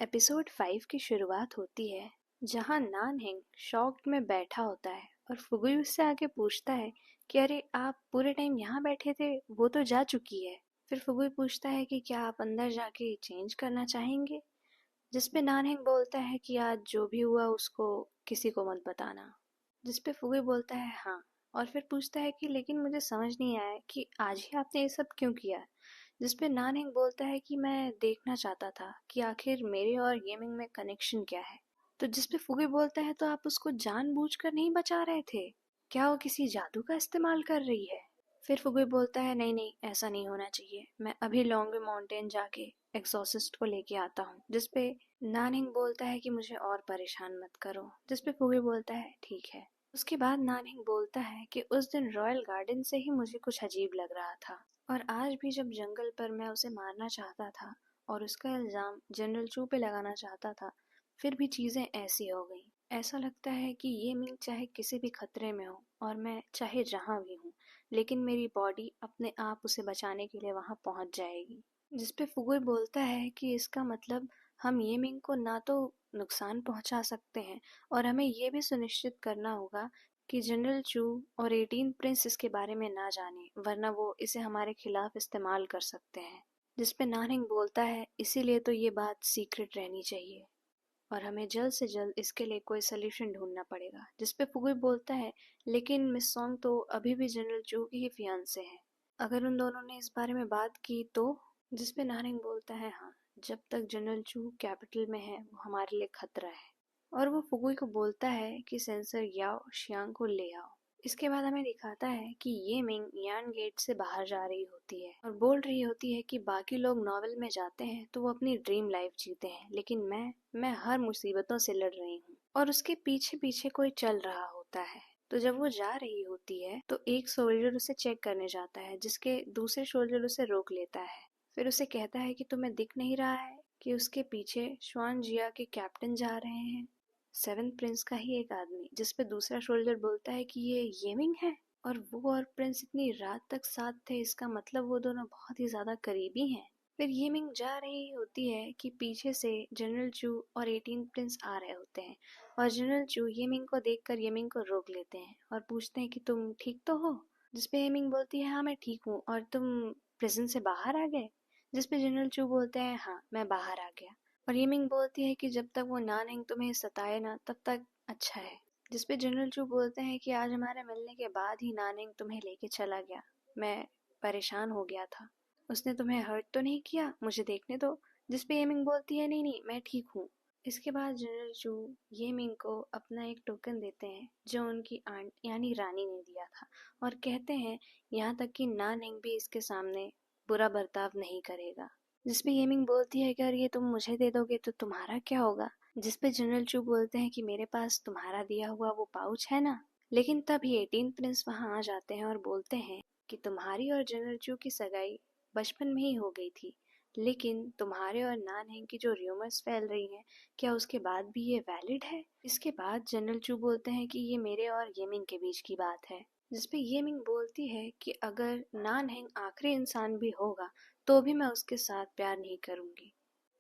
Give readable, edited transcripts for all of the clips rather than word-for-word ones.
Episode 5 की शुरुआत होती है जहां नानहेंग शॉक्ड में बैठा होता है और फुगुई उससे आके पूछता है कि अरे आप पूरे टाइम यहाँ बैठे थे, वो तो जा चुकी है। फिर फुगुई पूछता है कि क्या आप अंदर जाके चेंज करना चाहेंगे, जिसपे नानहेंग बोलता है कि आज जो भी हुआ उसको किसी को मत बताना। जिसपे फुगुई बोलता है हाँ, और फिर पूछता है कि लेकिन मुझे समझ नहीं आया कि आज ही आपने ये सब क्यों किया। जिसपे नानहेंग बोलता है कि मैं देखना चाहता था कि आखिर मेरे और गेमिंग में कनेक्शन क्या है। तो जिसपे फुगुई बोलता है तो आप उसको जानबूझकर नहीं बचा रहे थे, क्या वो किसी जादू का इस्तेमाल कर रही है। फिर फुगुई बोलता है नहीं नहीं, ऐसा नहीं होना चाहिए, मैं अभी लॉन्ग माउंटेन जाके एक्सॉसिस्ट को लेके आता हूँ। जिसपे नानहेंग बोलता है कि मुझे और परेशान मत करो। जिसपे फुगुई बोलता है ठीक है। उसके बाद नानहेंग बोलता है कि उस दिन रॉयल गार्डन से ही मुझे कुछ अजीब लग रहा था, और आज भी जब जंगल पर मैं उसे मारना चाहता था और उसका इल्ज़ाम जनरल चू पे लगाना चाहता था, फिर भी चीज़ें ऐसी हो गई। ऐसा लगता है कि ये मिंग चाहे किसी भी खतरे में हो और मैं चाहे जहाँ भी हूँ, लेकिन मेरी बॉडी अपने आप उसे बचाने के लिए वहाँ पहुँच जाएगी। जिसपे फुगुई बोलता है कि इसका मतलब हम ये मिंग को ना तो नुकसान पहुंचा सकते हैं, और हमें ये भी सुनिश्चित करना होगा कि जनरल चू और 18 प्रिंस इसके बारे में ना जाने, वरना वो इसे हमारे खिलाफ इस्तेमाल कर सकते हैं। जिसपे नानहेंग बोलता है इसीलिए तो ये बात सीक्रेट रहनी चाहिए और हमें जल्द से जल्द इसके लिए कोई सोल्यूशन ढूंढना पड़ेगा। जिसपे फुगुई बोलता है लेकिन मिस सॉन्ग तो अभी भी जनरल चू की ही फियांसे है, अगर उन दोनों ने इस बारे में बात की तो। जिसपे नानहेंग बोलता है हाँ, जब तक जनरल चू कैपिटल में है वो हमारे लिए खतरा है। और वो फुगुई को बोलता है कि सेंसर याओ शियांग को ले आओ। इसके बाद हमें दिखाता है कि ये मिंग यान गेट से बाहर जा रही होती है और बोल रही होती है कि बाकी लोग नॉवेल में जाते हैं तो वो अपनी ड्रीम लाइफ जीते हैं, लेकिन मैं हर मुसीबतों से लड़ रही हूँ। और उसके पीछे पीछे कोई चल रहा होता है। तो जब वो जा रही होती है तो एक सोल्जर उसे चेक करने जाता है, जिसके दूसरे सोल्जर उसे रोक लेता है। फिर उसे कहता है कि तुम्हें दिख नहीं रहा है कि उसके पीछे श्वान जिया के कैप्टन जा रहे हैं, 7 प्रिंस का ही एक आदमी। जिसपे दूसरा सोल्जर बोलता है कि ये येमिंग है, और वो और प्रिंस इतनी रात तक साथ थे, इसका मतलब वो दोनों बहुत ही ज्यादा करीबी हैं। फिर येमिंग जा रही होती है कि पीछे से जनरल चू और 18 प्रिंस आ रहे होते हैं, और जनरल चू येमिंग को देखकर येमिंग को रोक लेते हैं और पूछते हैं कि तुम ठीक तो हो। जिसपे येमिंग बोलती है हाँ मैं ठीक हूँ, और तुम प्रिजन से बाहर आ गए। जिसपे जनरल चू बोलते हैं हाँ मैं बाहर आ गया। और येमिंग बोलती है कि जब तक वो नानहेंग तुम्हें सताए ना तब तक अच्छा है। जिसपे जनरल चू बोलते हैं कि आज हमारे मिलने के बाद ही नानहेंग तुम्हें लेके चला गया, मैं परेशान हो गया था। उसने तुम्हें हर्ट तो नहीं किया, मुझे देखने दो। जिसपे येमिंग बोलती है नहीं नहीं मैं ठीक हूँ। इसके बाद जनरल चू येमिंग को अपना एक टोकन देते हैं जो उनकी आंट यानी रानी ने दिया था, और कहते हैं यहाँ तक कि नानहेंग भी इसके सामने बुरा बर्ताव नहीं करेगा। जिसपे येमिंग बोलती है कि अगर ये तुम मुझे दे दोगे तो तुम्हारा क्या होगा। जिसपे जनरल चू बोलते हैं कि मेरे पास तुम्हारा दिया हुआ वो पाउच है ना। लेकिन तभी 18 प्रिंस वहां आ जाते हैं और बोलते हैं कि तुम्हारी और जनरल चू की सगाई बचपन में ही हो गई थी, लेकिन तुम्हारे और नानहेंग की जो र्यूमर्स फैल रही हैं, क्या उसके बाद भी ये वैलिड है। इसके बाद जनरल चू बोलते हैं कि ये मेरे और येमिंग के बीच की बात है। जिसपे येमिंग बोलती है कि अगर नानहेंग आखिरी इंसान भी होगा तो भी मैं उसके साथ प्यार नहीं करूंगी।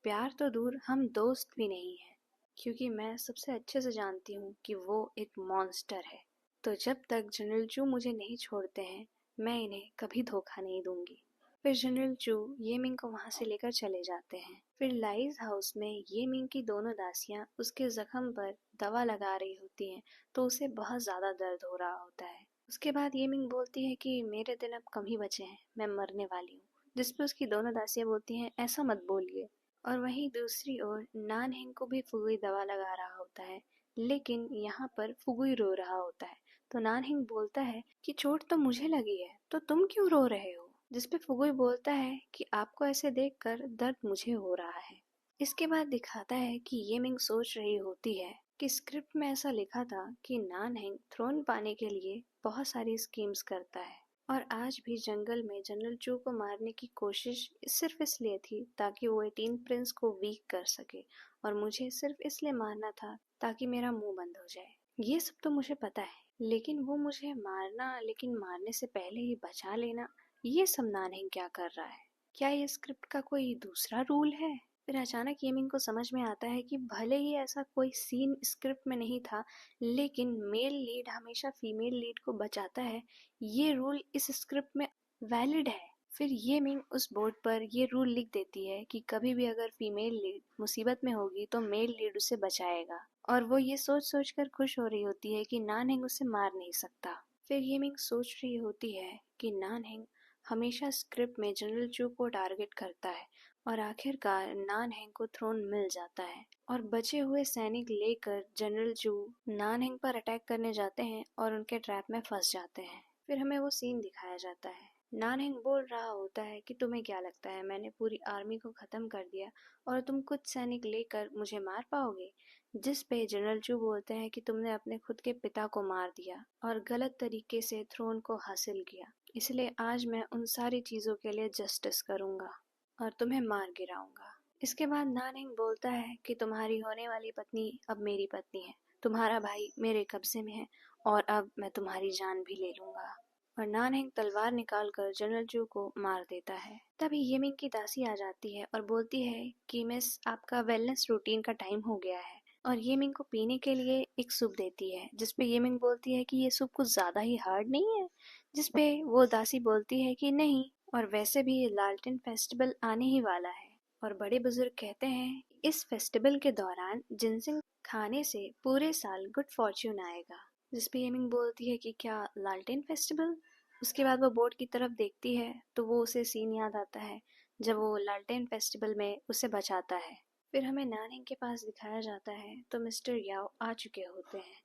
प्यार तो दूर, हम दोस्त भी नहीं हैं, क्योंकि मैं सबसे अच्छे से जानती हूँ कि वो एक मॉन्स्टर है। तो जब तक जनरल चू मुझे नहीं छोड़ते हैं मैं इन्हें कभी धोखा नहीं दूंगी। फिर जनरल चू येमिंग को वहां से लेकर चले जाते हैं। फिर लाइज हाउस में येमिंग की दोनों दासियां उसके जख्म पर दवा लगा रही होती हैं, तो उसे बहुत ज्यादा दर्द हो रहा होता है। उसके बाद येमिंग बोलती है कि मेरे दिन अब कम ही बचे हैं, मैं मरने वाली हूँ। जिसपे उसकी दोनों दासियां बोलती हैं ऐसा मत बोलिए। और वहीं दूसरी ओर नानहेंग को भी फुगुई दवा लगा रहा होता है, लेकिन यहाँ पर फुगुई रो रहा होता है। तो नानहेंग बोलता है कि चोट तो मुझे लगी है तो तुम क्यों रो रहे हो। जिसपे फुगुई बोलता है कि आपको ऐसे देखकर दर्द मुझे हो रहा है। इसके बाद दिखाता है कि ये मिंग सोच रही होती है कि स्क्रिप्ट में ऐसा लिखा था कि नानहेंग थ्रोन पाने के लिए बहुत सारी स्कीम्स करता है, और आज भी जंगल में जनरल चू को मारने की कोशिश सिर्फ इसलिए थी ताकि वो 18 प्रिंस को वीक कर सके, और मुझे सिर्फ इसलिए मारना था ताकि मेरा मुंह बंद हो जाए। ये सब तो मुझे पता है, लेकिन वो मुझे मारना, लेकिन मारने से पहले ही बचा लेना, ये सब नानहेंग क्या कर रहा है। क्या ये स्क्रिप्ट का कोई दूसरा रूल है। फिर अचानक येमिंग को समझ में आता है कि भले ही ऐसा कोई सीन स्क्रिप्ट में नहीं था, लेकिन मेल लीड हमेशा फीमेल लीड को बचाता है, ये रूल इस स्क्रिप्ट में वैलिड है। फिर येमिंग उस बोर्ड पर ये रूल लिख देती है कि कभी भी अगर फीमेल लीड मुसीबत में होगी तो मेल लीड उसे बचाएगा, और वो ये सोच सोच कर खुश हो रही होती है कि नानहेंग उसे मार नहीं सकता। फिर येमिंग सोच रही होती है कि नानहेंग हमेशा स्क्रिप्ट में जनरल चू को टारगेट करता है, और आखिरकार नानहेंग को थ्रोन मिल जाता है, और बचे हुए सैनिक लेकर जनरल चू नानहेंग पर अटैक करने जाते हैं और उनके ट्रैप में फंस जाते हैं। फिर हमें वो सीन दिखाया जाता है। नानहेंग बोल रहा होता है कि तुम्हें क्या लगता है मैंने पूरी आर्मी को खत्म कर दिया और तुम कुछ सैनिक लेकर मुझे मार पाओगे? जिस पे जनरल चू बोलते हैं कि तुमने अपने खुद के पिता को मार दिया और गलत तरीके से थ्रोन को हासिल किया, इसलिए आज मैं उन सारी चीजों के लिए जस्टिस करूंगा और तुम्हें मार गिराऊंगा। इसके बाद नानहेंग बोलता है कि तुम्हारी होने वाली पत्नी अब मेरी पत्नी है, तुम्हारा भाई मेरे कब्जे में है, और अब मैं तुम्हारी जान भी ले लूंगा। और नानहेंग तलवार निकालकर जनरल चू को मार देता है। तभी येमिंग की दासी आ जाती है और बोलती है कि मिस, आपका वेलनेस रूटीन का टाइम हो गया है, और येमिंग को पीने के लिए एक सूप देती है, जिसपे येमिंग बोलती है कि ये सूप कुछ ज्यादा ही हार्ड नहीं है? जिसपे वो दासी बोलती है कि नहीं, और वैसे भी लालटेन फेस्टिवल आने ही वाला है, और बड़े बुजुर्ग कहते हैं इस फेस्टिवल के दौरान जिनसिंग खाने से पूरे साल गुड फॉर्च्यून आएगा। जिसपे येमिंग बोलती है कि क्या लालटेन फेस्टिवल? उसके बाद वो बोर्ड की तरफ देखती है तो वो उसे सीन याद आता है जब वो लालटेन फेस्टिवल में उसे बचाता है। फिर हमें नानहेंग के पास दिखाया जाता है तो मिस्टर याओ आ चुके होते हैं,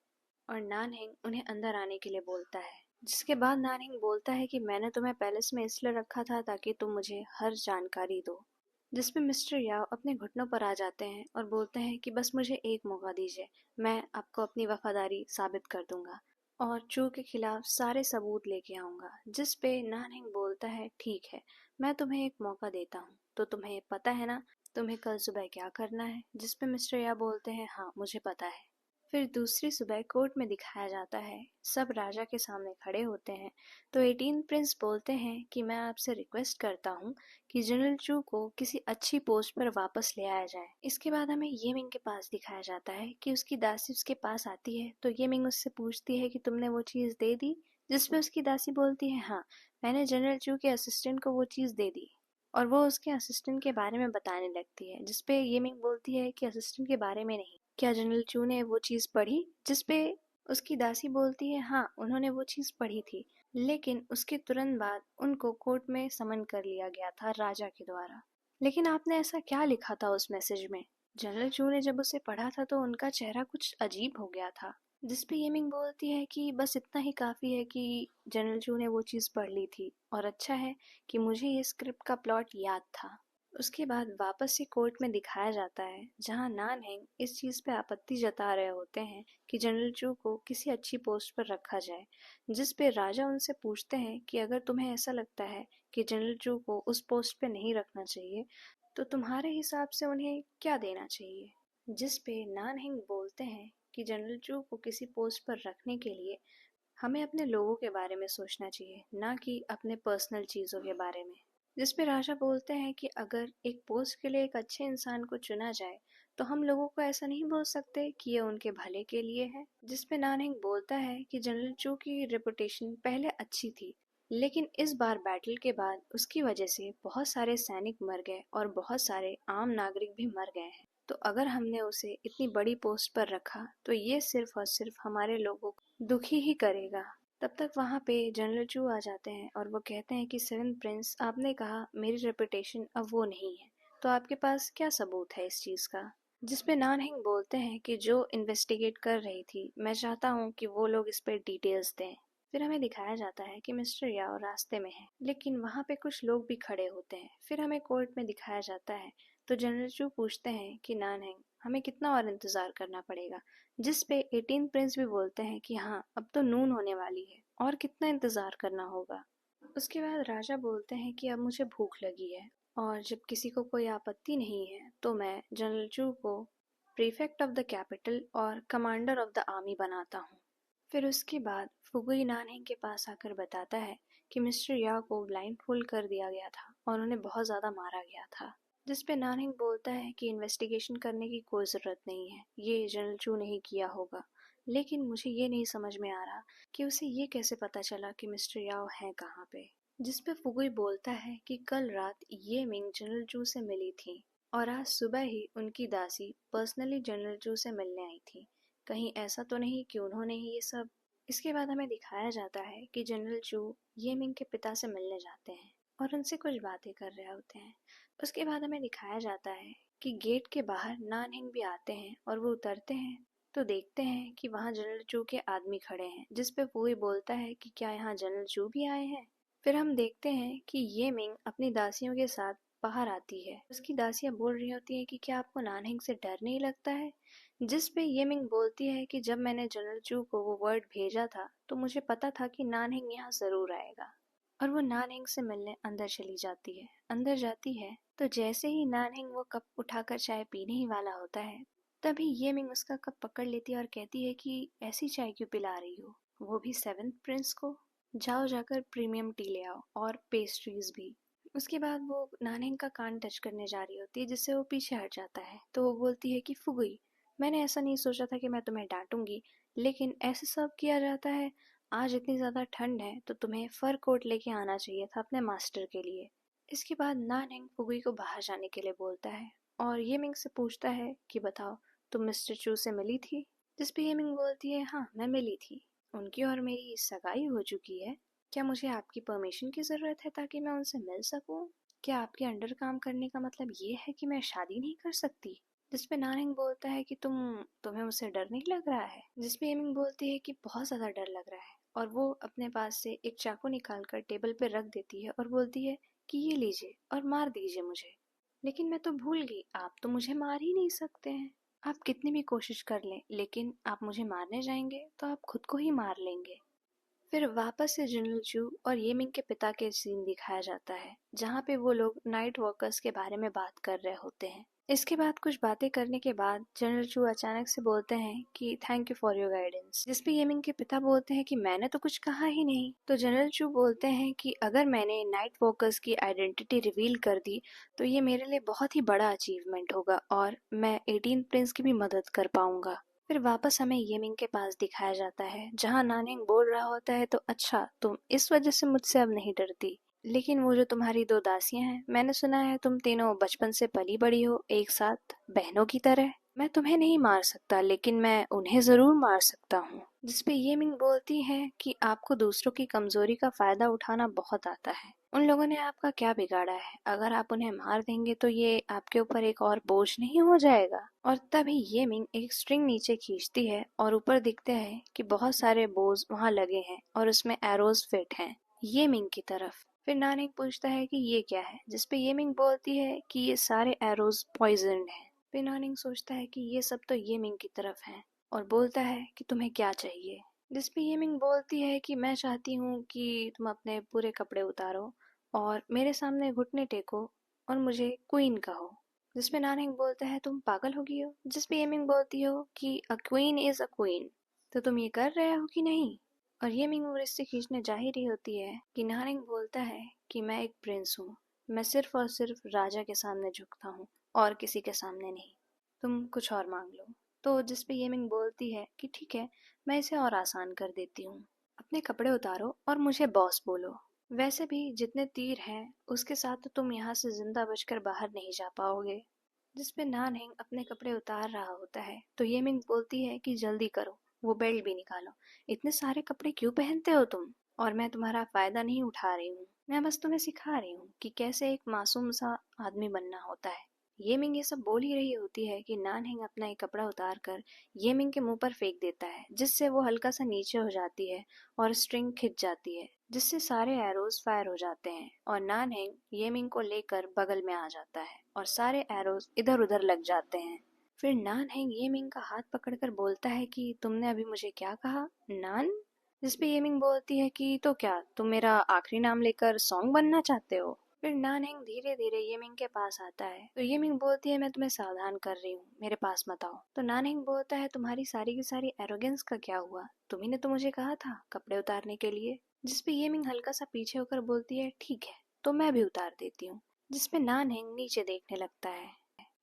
और नानहेंग उन्हें अंदर आने के लिए बोलता है। जिसके बाद नानहेंग बोलता है कि मैंने तुम्हें पैलेस में इसलिए रखा था ताकि तुम मुझे हर जानकारी दो। जिसपे मिस्टर याओ अपने घुटनों पर आ जाते हैं और बोलते हैं कि बस मुझे एक मौका दीजिए, मैं आपको अपनी वफादारी साबित कर दूंगा और चू के खिलाफ सारे सबूत लेके आऊंगा। जिस पे नानहेंग बोलता है ठीक है, मैं तुम्हें एक मौका देता हूँ, तो तुम्हें पता है ना तुम्हें कल सुबह क्या करना है? जिस पे मिस्टर या बोलते हैं हाँ मुझे पता है। फिर दूसरी सुबह कोर्ट में दिखाया जाता है, सब राजा के सामने खड़े होते हैं, तो 18 प्रिंस बोलते हैं कि मैं आपसे रिक्वेस्ट करता हूँ कि जनरल चू को किसी अच्छी पोस्ट पर वापस ले आया जाए। इसके बाद हमें येमिंग के पास दिखाया जाता है कि उसकी दासी उसके पास आती है, तो येमिंग उससे पूछती है कि तुमने वो चीज दे दी? जिसपे उसकी दासी बोलती है हाँ, मैंने जनरल चू के असिस्टेंट को वो चीज दे दी, और वो उसके असिस्टेंट के बारे में बताने लगती है। जिसपे येमिंग बोलती है कि असिस्टेंट के बारे में नहीं, क्या जनरल चू ने वो चीज पढ़ी? जिसपे उसकी दासी बोलती है हाँ, उन्होंने वो चीज पढ़ी थी, लेकिन उसके तुरंत बाद उनको कोर्ट में समन कर लिया गया था राजा के द्वारा। लेकिन आपने ऐसा क्या लिखा था उस मैसेज में? जनरल चू ने जब उसे पढ़ा था तो उनका चेहरा कुछ अजीब हो गया था। जिसपे येमिंग बोलती है कि बस इतना ही काफी है कि जनरल चू ने वो चीज पढ़ ली थी, और अच्छा है कि मुझे ये स्क्रिप्ट का प्लॉट याद था। उसके बाद वापस से कोर्ट में दिखाया जाता है जहां नानहेंग इस चीज पे आपत्ति जता रहे होते हैं कि जनरल चू को किसी अच्छी पोस्ट पर रखा जाए। जिस पे राजा उनसे पूछते हैं कि अगर तुम्हें ऐसा लगता है कि जनरल चू को उस पोस्ट पे नहीं रखना चाहिए, तो तुम्हारे हिसाब से उन्हें क्या देना चाहिए? जिस पे नानहेंग बोलते हैं कि जनरल चू को किसी पोस्ट पर रखने के लिए हमें अपने लोगों के बारे में सोचना चाहिए, ना कि अपने पर्सनल चीजों के बारे में। जिस पे राजा बोलते हैं कि अगर एक पोस्ट के लिए एक अच्छे इंसान को चुना जाए तो हम लोगों को ऐसा नहीं बोल सकते कि ये उनके भले के लिए है। जिस पे नानहेंग बोलता है कि जनरल चू की रेपुटेशन पहले अच्छी थी, लेकिन इस बार बैटल के बाद उसकी वजह से बहुत सारे सैनिक मर गए और बहुत सारे आम नागरिक भी मर गए हैं। तो अगर हमने उसे इतनी बड़ी पोस्ट पर रखा तो ये सिर्फ और सिर्फ हमारे लोगों को दुखी ही करेगा। तब तक वहाँ पे जनरल चू आ जाते हैं और वो कहते हैं कि सेवन प्रिंस, आपने कहा मेरी रेपुटेशन अब वो नहीं है, तो आपके पास क्या सबूत है इस चीज का? जिस पे नानहेंग बोलते हैं कि जो इन्वेस्टिगेट कर रही थी, मैं चाहता हूँ कि वो लोग इस पे डिटेल्स दें। फिर हमें दिखाया जाता है कि मिस्टर याओ रास्ते में है, लेकिन वहाँ पे कुछ लोग भी खड़े होते हैं। फिर हमें कोर्ट में दिखाया जाता है तो जनरल चू पूछते हैं कि नानहेंग, हमें कितना और इंतजार करना पड़ेगा? जिस पे 18 प्रिंस भी बोलते हैं कि हाँ, अब तो नून होने वाली है और कितना इंतजार करना होगा। उसके बाद राजा बोलते हैं कि अब मुझे भूख लगी है, और जब किसी को कोई आपत्ति नहीं है तो मैं जनरल चू को प्रीफेक्ट ऑफ द कैपिटल और कमांडर ऑफ द आर्मी बनाता हूँ। फिर उसके बाद फुगुई नानहेंग के पास आकर बताता है कि मिस्टर या को ब्लाइंड फोल्ड कर दिया गया था और उन्हें बहुत ज्यादा मारा गया था। जिस पे नानहिंग बोलता है कि इन्वेस्टिगेशन करने की कोई ज़रूरत नहीं है, ये जनरल चू ने ही किया होगा। लेकिन मुझे ये नहीं समझ में आ रहा कि उसे ये कैसे पता चला कि मिस्टर याओ है कहाँ पे। जिस पे फुगुई बोलता है कि कल रात ये मिंग जनरल चू से मिली थी और आज सुबह ही उनकी दासी पर्सनली जनरल चू से मिलने आई थी। कहीं ऐसा तो नहीं कि उन्होंने ही ये सब। इसके बाद हमें दिखाया जाता है कि जनरल चू ये मिंग के पिता से मिलने जाते हैं और उनसे कुछ बातें कर रहे होते हैं। उसके बाद हमें दिखाया जाता है कि गेट के बाहर नानहिंग भी आते हैं और वो उतरते हैं तो देखते हैं कि वहाँ जनरल चू के आदमी खड़े हैं, जिस पे वही बोलता है कि क्या यहाँ जनरल चू भी आए हैं। फिर हम देखते हैं कि ये मिंग अपनी दासियों के साथ बाहर आती है। उसकी दासियां बोल रही होती हैं कि क्या आपको नानहिंग से डर नहीं लगता है। जिस पे ये मिंग बोलती है कि जब मैंने जनरल चू को वो वर्ड भेजा था तो मुझे पता था कि नानहिंग यहाँ जरूर आएगा। और वो नानहिंग से मिलने अंदर चली जाती है। अंदर जाती है तो जैसे ही नानहिंग वो कप उठाकर चाय पीने ही वाला होता है, तभी ये मिंग उसका कप पकड़ लेती है और कहती है कि ऐसी चाय क्यों पिला रही हो, वो भी सेवेंथ प्रिंस को। जाओ जाकर प्रीमियम टी ले आओ और पेस्ट्रीज भी। उसके बाद वो नानहिंग का कान टच करने जा रही होती है, जिससे वो पीछे हट जाता है। तो वो बोलती है कि फुगुई, मैंने ऐसा नहीं सोचा था कि मैं तुम्हें डांटूंगी, लेकिन ऐसे सब किया जाता है। आज इतनी ज़्यादा ठंड है तो तुम्हें फर कोट लेके आना चाहिए था अपने मास्टर के लिए। इसके बाद नानहिंग फुगुई को बाहर जाने के लिए बोलता है और ये मिंग से पूछता है कि बताओ, तुम मिस्टर चू से मिली थी। जिस पे ये मिंग बोलती है हाँ मैं मिली थी, उनकी और मेरी सगाई हो चुकी है। क्या मुझे आपकी परमिशन की ज़रूरत है ताकि मैं उनसे मिल सकूं? क्या आपके अंडर काम करने का मतलब ये है कि मैं शादी नहीं कर सकती? जिस पे नानहिंग बोलता है कि तुम्हें मुझसे डर नहीं लग रहा है। जिस पे एमिंग बोलती है कि बहुत ज़्यादा डर लग रहा है और वो अपने पास से एक चाकू निकालकर टेबल पर रख देती है और बोलती है कि ये लीजिए और मार दीजिए मुझे। लेकिन मैं तो भूल गई, आप तो मुझे मार ही नहीं सकते हैं। आप कितनी भी कोशिश कर लें, लेकिन आप मुझे मारने जाएंगे तो आप खुद को ही मार लेंगे। फिर वापस से जनरल चू और येमिंग के पिता के सीन दिखाया जाता है, जहाँ पे वो लोग नाइट वॉकर्स के बारे में बात कर रहे होते हैं। इसके बाद कुछ बातें करने के बाद जनरल चू अचानक से बोलते हैं कि thank you for your guidance. जिस पे येमिंग के पिता बोलते हैं कि मैंने तो कुछ कहा ही नहीं। तो जनरल चू बोलते हैं कि अगर मैंने नाइट वॉकर्स की आइडेंटिटी रिवील कर दी तो ये मेरे लिए बहुत ही बड़ा अचीवमेंट होगा और मैं 18 प्रिंस की भी मदद कर पाऊंगा। फिर वापस हमें येमिंग के पास दिखाया जाता है, जहाँ नानिंग बोल रहा होता है तो अच्छा तुम इस वजह से मुझसे अब नहीं डरती। लेकिन वो जो तुम्हारी दो दासियां हैं, मैंने सुना है तुम तीनों बचपन से पली बड़ी हो एक साथ बहनों की तरह। मैं तुम्हें नहीं मार सकता, लेकिन मैं उन्हें जरूर मार सकता हूँ। जिसपे ये मिंग बोलती है कि आपको दूसरों की कमजोरी का फायदा उठाना बहुत आता है। उन लोगों ने आपका क्या बिगाड़ा है, अगर आप उन्हें मार देंगे तो ये आपके ऊपर एक और बोझ नहीं हो जाएगा। और तभी ये मिंग एक स्ट्रिंग नीचे खींचती है और ऊपर दिखते हैं कि बहुत सारे बोझ वहां लगे हैं और उसमें एरोज फिट हैं ये मिंग की तरफ। फिर नानिंग पूछता है कि ये क्या है, जिसपे ये मिंग बोलती है कि ये सारे एरोज पॉइजन्ड हैं। फिर नानिंग सोचता है कि ये सब तो ये मिंग की तरफ है और बोलता है कि तुम्हें क्या चाहिए। जिसपे ये मिंग बोलती है कि मैं चाहती हूँ कि तुम अपने पूरे कपड़े उतारो और मेरे सामने घुटने टेको और मुझे क्वीन कहो। जिसपे नानिंग बोलता है तुम पागल हो गई हो। जिसपे येमिंग बोलती हो कि a queen is a queen, तो तुम ये कर रहे हो कि नहीं। और येमिंग वो रिश्ते खींचने जा ही रही होती है कि नानिंग बोलता है कि मैं एक प्रिंस हूँ, मैं सिर्फ और सिर्फ राजा के सामने झुकता हूँ और किसी के सामने नहीं, तुम कुछ और मांग लो। तो जिसपे येमिंग बोलती है कि ठीक है, मैं इसे और आसान कर देती हूँ, अपने कपड़े उतारो और मुझे बॉस बोलो। वैसे भी जितने तीर हैं उसके साथ तो तुम यहाँ से जिंदा बचकर बाहर नहीं जा पाओगे। जिसपे नानहिंग अपने कपड़े उतार रहा होता है तो ये मिंग बोलती है कि जल्दी करो, वो बेल्ट भी निकालो, इतने सारे कपड़े क्यों पहनते हो तुम। और मैं तुम्हारा फायदा नहीं उठा रही हूँ, मैं बस तुम्हें सिखा रही हूँ कि कैसे एक मासूम सा आदमी बनना होता है। ये मिंग ये सब बोल ही रही होती है कि नानहिंग अपना एक कपड़ा उतार कर ये मिंग के मुंह पर फेंक देता है, जिससे वो हल्का सा नीचे हो जाती है और स्ट्रिंग खिंच जाती है, जिससे सारे एरोज फायर हो जाते हैं और नानहेंग येमिंग को लेकर बगल में आ जाता है और सारे एरोज इधर उधर लग जाते हैं। फिर नानहेंग येमिंग का हाथ पकड़कर बोलता है कि तुमने अभी मुझे क्या कहा, नान। जिसपे येमिंग बोलती है कि तो क्या तुम मेरा आखिरी नाम लेकर सॉन्ग बनना चाहते हो। फिर नानहेंग धीरे धीरे येमिंग के पास आता है तो येमिंग बोलती है मैं तुम्हें सावधान कर रही हूँ, मेरे पास मत आओ। तो नानहेंग बोलता है तुम्हारी सारी की सारी एरोगेंस का क्या हुआ, तुम्ही ने तो मुझे कहा था कपड़े उतारने के लिए। जिसपे येमिंग हल्का सा पीछे होकर बोलती है ठीक है, तो मैं भी उतार देती हूँ। जिसपे नानहेंग नीचे देखने लगता है।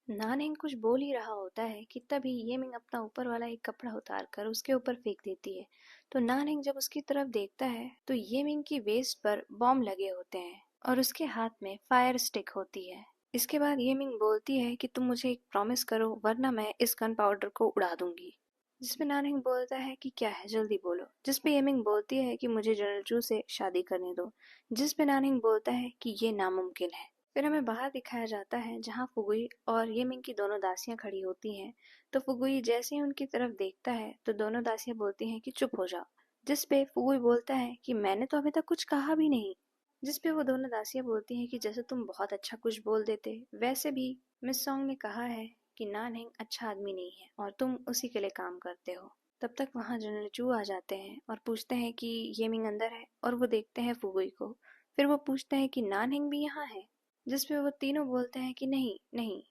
नानहेंग कुछ बोल ही रहा होता है कि तभी येमिंग अपना ऊपर वाला एक कपड़ा उतार कर उसके ऊपर फेंक देती है। तो नानहेंग जब उसकी तरफ देखता है तो येमिंग की वेस्ट पर बॉम्ब लगे होते हैं और उसके हाथ में फायर स्टिक होती है। इसके बाद येमिंग बोलती है कि तुम मुझे एक प्रॉमिस करो वरना मैं इस गन पाउडर को उड़ा दूंगी। जिसपे नानहेंग बोलता है कि क्या है जल्दी बोलो। जिसपे येमिंग बोलती है कि मुझे जनरल चू से शादी करने दो। जिसपे नानहेंग बोलता है कि ये नामुमकिन है। फिर हमें बाहर दिखाया जाता है जहाँ फुगुई और येमिंग की दोनों दासियां खड़ी होती हैं। तो फुगुई जैसे ही उनकी तरफ देखता है तो दोनों दासियां बोलती हैं कि चुप हो जाओ। जिसपे फुगुई बोलता है कि मैंने तो अभी तक कुछ कहा भी नहीं। जिसपे वो दोनों दासियां बोलती हैं कि जैसे तुम बहुत अच्छा कुछ बोल देते, वैसे भी मिस सॉन्ग ने कहा है कि नानहेंग अच्छा आदमी नहीं है और तुम उसी के लिए काम करते हो। तब तक वहाँ जनरल चू आ जाते हैं और पूछते हैं कि येमिंग अंदर है और वो देखते हैं फुगुई को। फिर वो पूछते हैं कि नानहेंग भी यहाँ है। जिसपे वो तीनों बोलते हैं कि नहीं नहीं।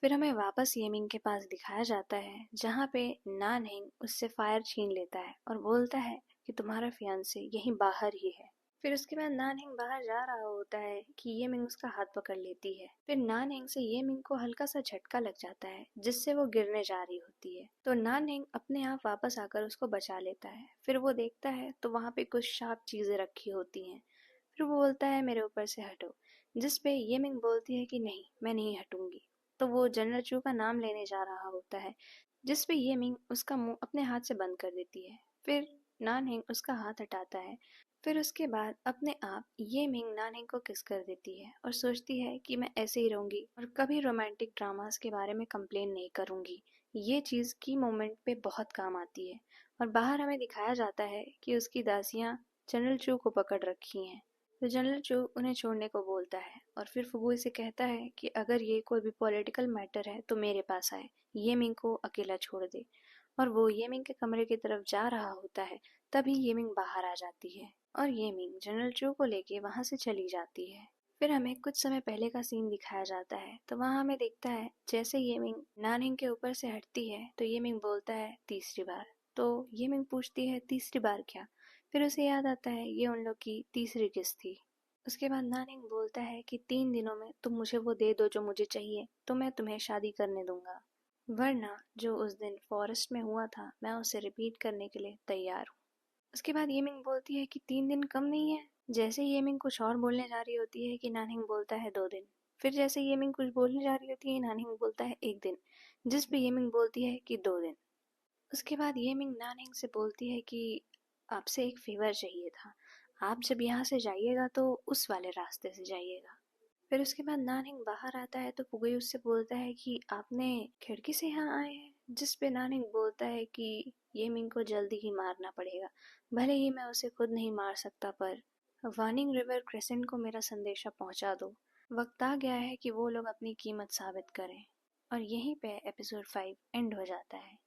फिर हमें वापस येमिंग के पास दिखाया जाता है जहाँ पे नानहेंग उससे फायर छीन लेता है और बोलता है कि तुम्हारा फियांसे यहीं बाहर ही है। फिर उसके बाद नानहेंग बाहर जा रहा होता है कि येमिंग उसका हाथ पकड़ लेती है। फिर नानहेंग से येमिंग को हल्का सा झटका लग जाता है जिससे वो गिरने जा रही होती है। तो नानहेंग अपने आप वापस आकर उसको बचा लेता है। फिर वो देखता है तो वहाँ पे कुछ शार्प चीजें रखी होती हैं। फिर वो बोलता है मेरे ऊपर से हटो। जिसपे येमिंग बोलती है कि नहीं मैं नहीं हटूंगी। तो वो जनरल चू का नाम लेने जा रहा होता है जिसपे येमिंग उसका मुंह अपने हाथ से बंद कर देती है। फिर नानहेंग उसका हाथ हटाता है। फिर उसके बाद अपने आप येमिंग नानहेंग को किस कर देती है और सोचती है कि मैं ऐसे ही रहूंगी और कभी रोमांटिक ड्रामास के बारे में कंप्लेन नहीं करूंगी। ये चीज की मोमेंट पे बहुत काम आती है। और बाहर हमें दिखाया जाता है कि उसकी दासियां जनरल चू को पकड़ रखी हैं। तो जनरल चू उन्हें छोड़ने को बोलता है और फिर फुगुई से कहता है कि अगर ये कोई भी पॉलिटिकल मैटर है तो मेरे पास आए, येमिंग को अकेला छोड़ दे। और वो येमिंग के कमरे की तरफ जा रहा होता है तभी येमिंग बाहर आ जाती है और येमिंग जनरल चू को लेके वहां से चली जाती है। फिर हमें कुछ समय पहले का सीन दिखाया जाता है तो वहां हमें दिखता है जैसे येमिंग नानहिंग के ऊपर से हटती है तो येमिंग बोलता है तीसरी बार। तो येमिंग पूछती है तीसरी बार क्या। फिर उसे याद आता है ये उन लोग की तीसरी किस थी। उसके बाद नानिंग बोलता है कि 3 दिनों में तुम मुझे वो दे दो जो मुझे चाहिए तो मैं तुम्हें शादी करने दूंगा, वरना जो उस दिन फॉरेस्ट में हुआ था मैं उसे रिपीट करने के लिए तैयार हूँ। उसके बाद येमिंग बोलती है कि 3 दिन कम नहीं है। जैसे ही येमिंग कुछ और बोलने जा रही होती है कि नानहिंग बोलता है 2 दिन। फिर जैसे येमिंग कुछ बोलने जा रही होती है नानहिंग बोलता है 1 दिन। जिस पे येमिंग बोलती है कि 2 दिन। उसके बाद येमिंग नानहिंग से बोलती है कि आपसे एक फेवर चाहिए था, आप जब यहाँ से जाइएगा तो उस वाले रास्ते से जाइएगा। फिर उसके बाद नानहिंग बाहर आता है तो फुगुई उससे बोलता है कि आपने खिड़की से यहाँ आए हैं। जिस पे नानहिंग बोलता है कि येमिंग को जल्दी ही मारना पड़ेगा, भले ही मैं उसे खुद नहीं मार सकता पर वार्निंग रिवर क्रेसेंट को मेरा संदेशा पहुंचा दो। वक्त आ गया है कि वो लोग अपनी कीमत साबित करें। और यहीं पे एपिसोड 5 एंड हो जाता है।